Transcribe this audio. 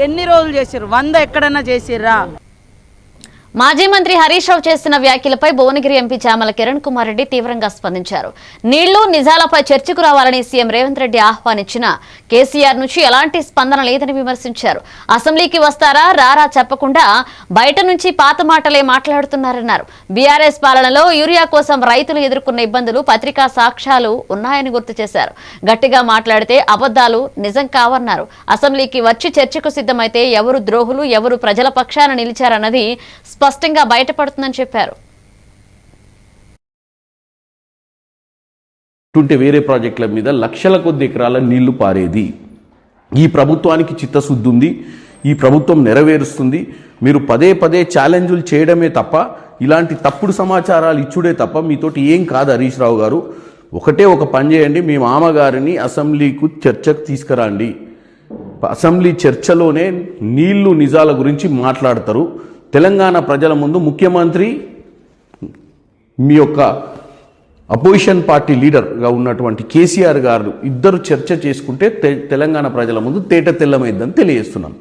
ఎన్ని రోజులు చేసిర్రు? 100 ఎక్కడన్నా చేసిర్రా? మాజీ మంత్రి హరీష్ రావు చేసిన వ్యాఖ్యలపై భువనగిరి ఎంపీ చామల కిరణ్ కుమార్ రెడ్డి తీవ్రంగా స్పందించారు. నీళ్లు నిజాలపై చర్చకు రావాలని సీఎం రేవంత్ రెడ్డి ఆహ్వానించిన కేసీఆర్ నుంచి ఎలాంటి స్పందన లేదని విమర్శించారు. అసెంబ్లీకి వస్తారా రారా చెప్పకుండా బయట నుంచి పాత మాటలే మాట్లాడుతున్నారన్నారు. బీఆర్ఎస్ పాలనలో యూరియా కోసం రైతులు ఎదుర్కొన్న ఇబ్బందులు పత్రికా సాక్ష్యాలు ఉన్నాయని గుర్తు చేశారు. గట్టిగా మాట్లాడితే అబద్దాలు నిజం కావన్నారు. అసెంబ్లీకి వచ్చి చర్చకు సిద్ధమైతే ఎవరు ద్రోహులు ఎవరు ప్రజల పక్షాన నిలిచారన్నది స్పష్టంగా బయటపడుతుందని చెప్పారు. వేరే ప్రాజెక్టుల మీద లక్షల కొద్ది ఎకరాల నీళ్లు పారేది. ఈ ప్రభుత్వానికి చిత్తశుద్ధి ఉంది, ఈ ప్రభుత్వం నెరవేరుస్తుంది. మీరు పదే పదే ఛాలెంజ్లు చేయడమే తప్ప, ఇలాంటి తప్పుడు సమాచారాలు ఇచ్చుడే తప్ప మీతోటి ఏం కాదు. హరీష్ రావు గారు ఒక పని చేయండి, మీ మామగారిని అసెంబ్లీకు చర్చకు తీసుకురండి. అసెంబ్లీ చర్చలోనే నీళ్లు నిజాల గురించి మాట్లాడతారు. తెలంగాణ ప్రజల ముందు ముఖ్యమంత్రి మీ యొక్క అపోజిషన్ పార్టీ లీడర్గా ఉన్నటువంటి కేసీఆర్ గారు ఇద్దరు చర్చ చేసుకుంటే తెలంగాణ ప్రజల ముందు తేట తెల్లమైందని తెలియజేస్తున్నాం.